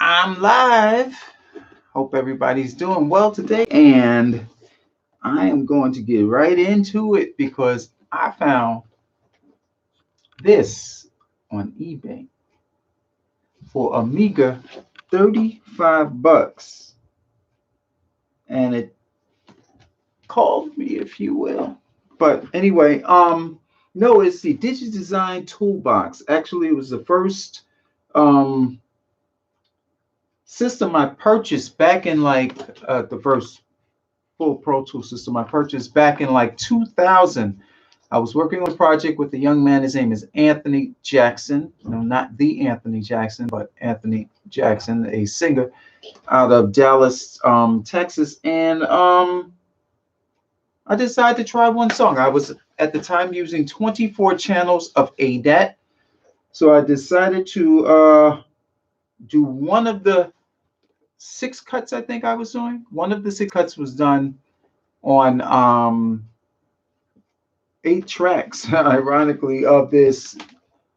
I'm live. Hope everybody's doing well today. And I am going to get right into it because I found this on eBay for a meager $35. And it called me, if you will. But anyway, no, it's the Digidesign Toolbox. Actually, it was the first system I purchased back in the first full Pro Tools system I purchased back in 2000. I was working on a project with a young man. His name is Anthony Jackson. No, not the Anthony Jackson, but Anthony Jackson, a singer out of Dallas, Texas. And I decided to try one song. I was at the time using 24 channels of ADAT. So I decided to do one of the 6 cuts I think I was doing. One of the 6 cuts was done on 8 tracks, ironically, of this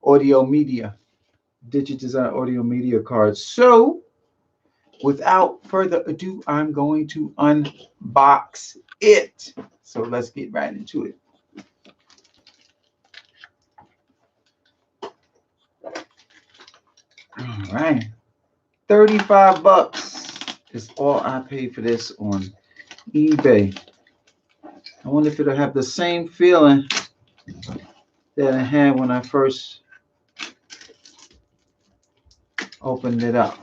Audiomedia, Digidesign Audiomedia card. So without further ado, I'm going to unbox it. So let's get right into it. All right. $35 is all I paid for this on eBay. I wonder if it'll have the same feeling that I had when I first opened it up.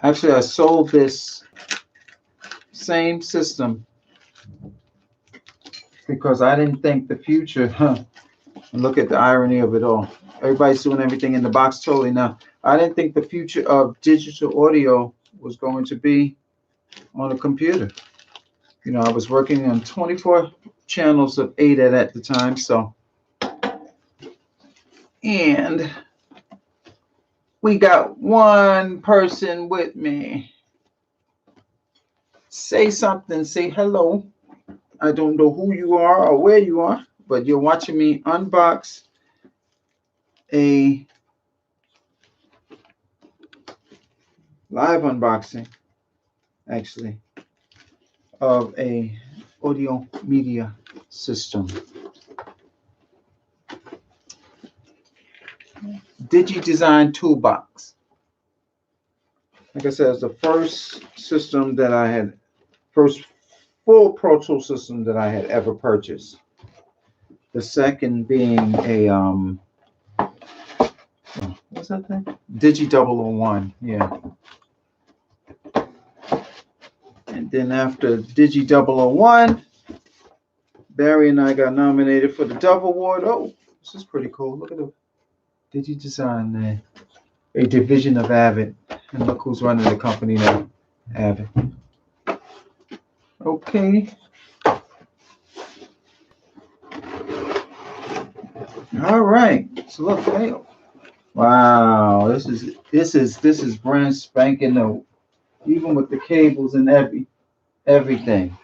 Actually, I sold this same system because I didn't think the future, and look at the irony of it all. Everybody's doing everything in the box totally now. I didn't think the future of digital audio was going to be on a computer. You know, I was working on 24 channels of ADAT at the time, so. And we got one person with me. Say something, say hello. I don't know who you are or where you are, but you're watching me unbox a live unboxing, actually, of a audio media system. Digidesign Toolbox. Like I said, it's the first system that I had, first full Pro Tools system that I had ever purchased. The second being a what's that thing? Digi001, yeah. And then after Digi001, Barry and I got nominated for the Dove Award. Oh, this is pretty cool. Look at the Digidesign there. A division of Avid. And look who's running the company now. Avid. Okay. All right. So look, hey. Wow, this is brand spanking new. Even with the cables and everything.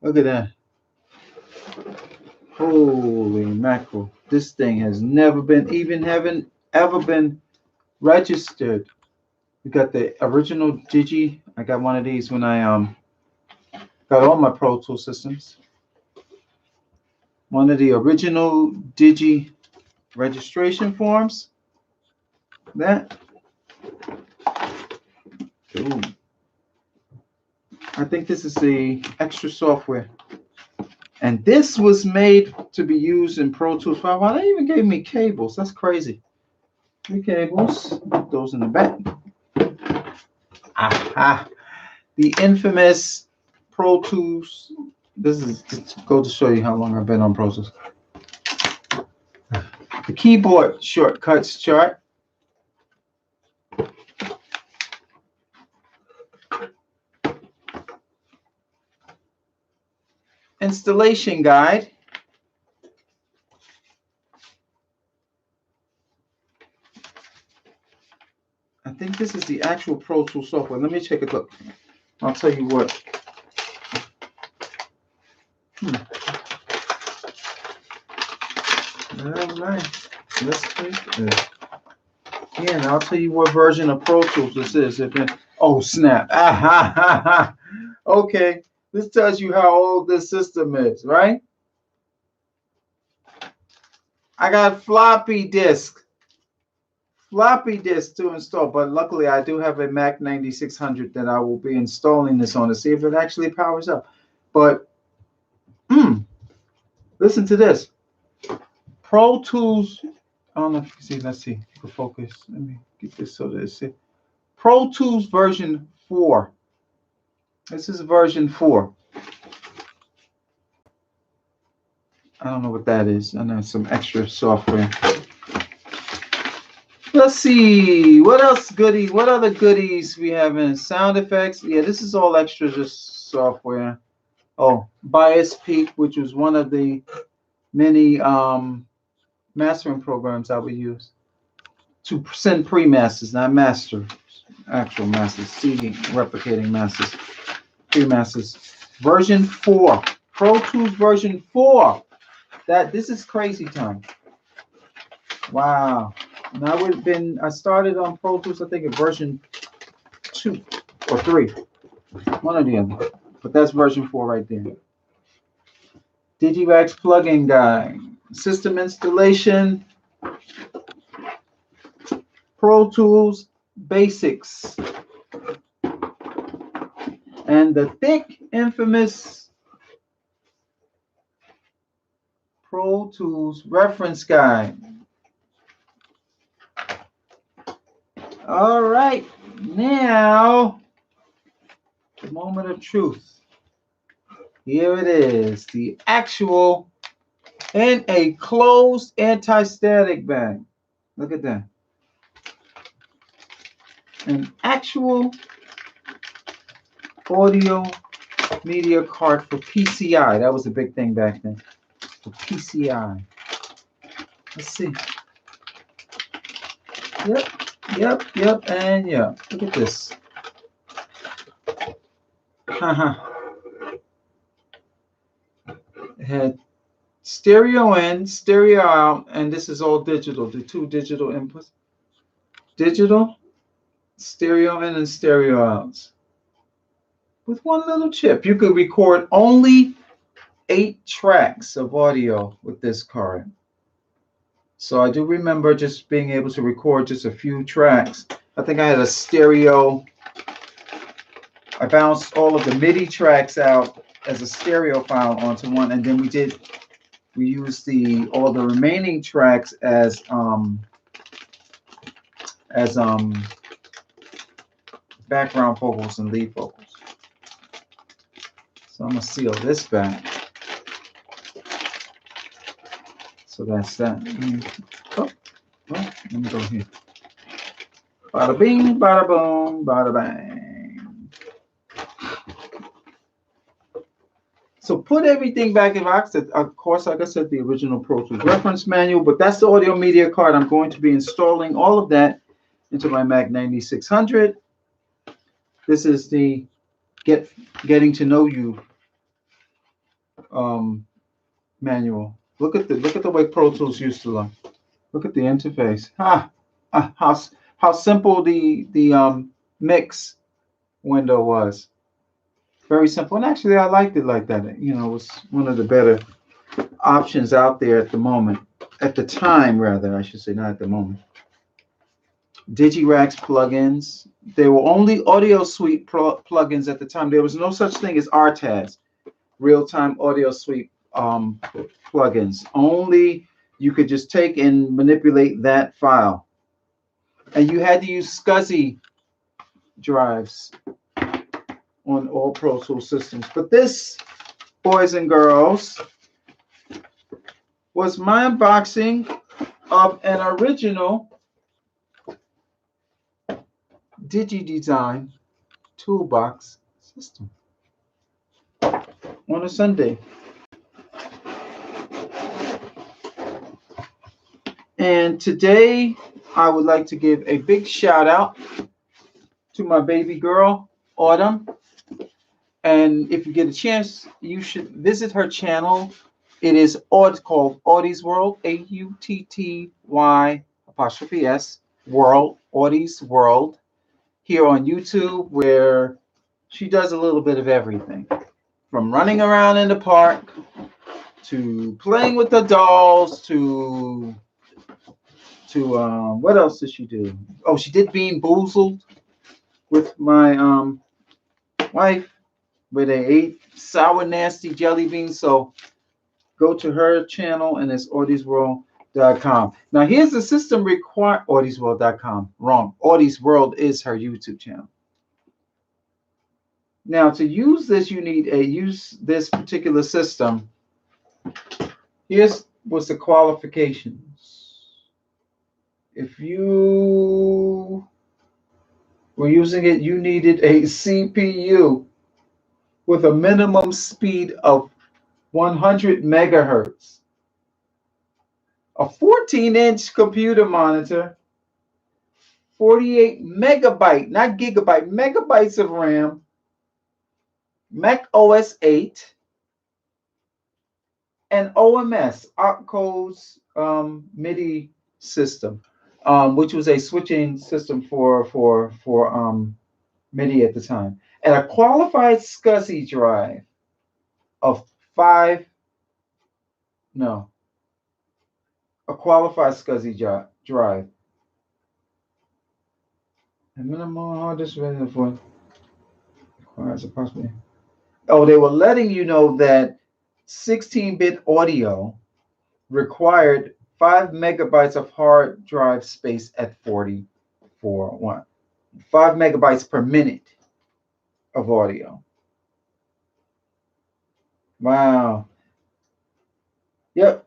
Look at that. Holy mackerel. This thing has never been, haven't ever been registered. We got the original Digi. I got one of these when I got all my Pro Tools systems. One of the original Digi registration forms. That. Ooh. I think this is the extra software. And this was made to be used in Pro Tools 5. Wow, they even gave me cables. That's crazy. 3 cables. Put those in the back. Aha. The infamous Pro Tools. This is to go to show you how long I've been on Pro Tools. The keyboard shortcuts chart. Installation guide. I think this is the actual Pro Tools software. Let me take a look. I'll tell you what. All right. Let's take this. Yeah, and I'll tell you what version of Pro Tools this is. Oh, snap. Ah, ha, ha, ha. Okay, this tells you how old this system is, right? I got floppy disk to install, but luckily I do have a Mac 9600 that I will be installing this on to see if it actually powers up. But listen to this. Pro Tools, I don't know if you can see, let's see, you can focus. Let me get this so that it's Pro Tools version 4. This is version 4. I don't know what that is. I know some extra software. Let's see. What else goodies? What other goodies we have in sound effects? Yeah, this is all extra just software. Oh, Bias Peak, which was one of the many mastering programs I would use to send pre-masters, not masters, actual masters, seeding, replicating masters, pre-masters. Version 4. Pro Tools version 4. This is crazy time. Wow. And I started on Pro Tools, I think, in version 2 or 3. One or the other. But that's version 4 right there. Digirex plugin guide. System installation. Pro Tools basics. And the thick, infamous Pro Tools reference guide. All right, now the moment of truth. Here it is, the actual in a closed anti-static bag. Look at that. An actual audio media card for PCI. That was a big thing back then. For PCI. Let's see. Yep, and yeah. Look at this. It had stereo in, stereo out, and this is all digital. The 2 digital inputs. Digital, stereo in, and stereo outs. With one little chip. You could record only 8 tracks of audio with this card. So I do remember just being able to record just a few tracks. I think I had a stereo. I bounced all of the MIDI tracks out as a stereo file onto one, and then we used all the remaining tracks as background vocals and lead vocals. So I'm gonna seal this back. So that's that. Let me go here. Bada bing, bada boom, bada bang. So put everything back in box. Of course, like I said, the original Pro Tools reference manual, but that's the audio media card. I'm going to be installing all of that into my Mac 9600. This is the getting to know you manual. Look at the way Pro Tools used to look. Look at the interface. How simple the mix window was. Very simple. And actually I liked it like that. You know, it was one of the better options out there at the moment. At the time, rather, I should say, not at the moment. Digirex plugins. They were only Audio Suite plugins at the time. There was no such thing as RTAS, real-time Audio Suite plugins. Only you could just take and manipulate that file. And you had to use SCSI drives on all Pro Tools systems. But this, boys and girls, was my unboxing of an original Digidesign Toolbox system on a Sunday. And today I would like to give a big shout out to my baby girl, Autumn. And if you get a chance, you should visit her channel. It is called Audix World, AUTTY''S. World, Audix World, here on YouTube, where she does a little bit of everything, from running around in the park to playing with the dolls to what else did she do? Oh, she did Bean Boozled with my wife, where they ate sour nasty jelly beans. So go to her channel, and it's audixworld.com. Now here's the system required. Audixworld.com. Wrong. Audix World is her YouTube channel. Now to use this, you need this particular system. Here's what's the qualifications. If you were using it, you needed a CPU with a minimum speed of 100 megahertz, a 14-inch computer monitor, 48 megabyte, not gigabyte, megabytes of RAM, Mac OS 8, and OMS, opcodes MIDI system, which was a switching system for MIDI at the time, and a qualified SCSI drive of a qualified SCSI drive. And minimal hard disk for requires approximately. Oh, they were letting you know that 16-bit audio required 5 megabytes of hard drive space at 44.1. 5 megabytes per minute of audio. Wow. Yep.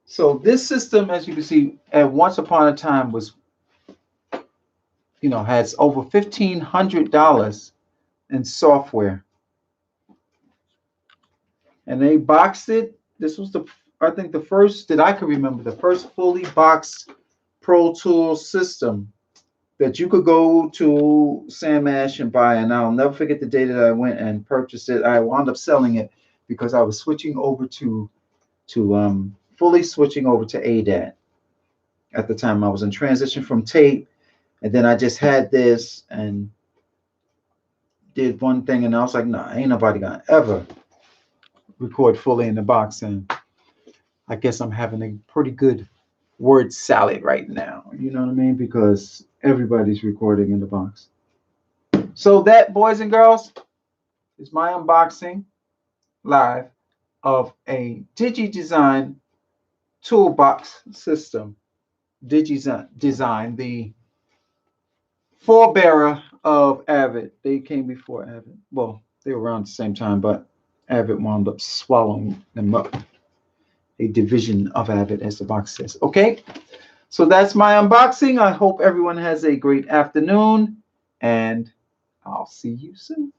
So this system, as you can see, at once upon a time was, has over $1,500 in software. And they boxed it. This was I think the first that I could remember, the first fully boxed Pro Tools system that you could go to Sam Ash and buy. And I'll never forget the day that I went and purchased it. I wound up selling it because I was switching over to fully switching over to ADAT. At the time, I was in transition from tape, and then I just had this and did one thing, and I was like, nah, ain't nobody gonna ever record fully in the box. And I guess I'm having a pretty good word salad right now, you know what I mean? Because everybody's recording in the box. So that, boys and girls, is my unboxing live of a Digidesign Toolbox system. Digidesign, the forebearer of Avid. They came before Avid. Well, they were around the same time, but Avid wound up swallowing them up. A division of Avid, as the box says. Okay, so that's my unboxing. I hope everyone has a great afternoon, and I'll see you soon.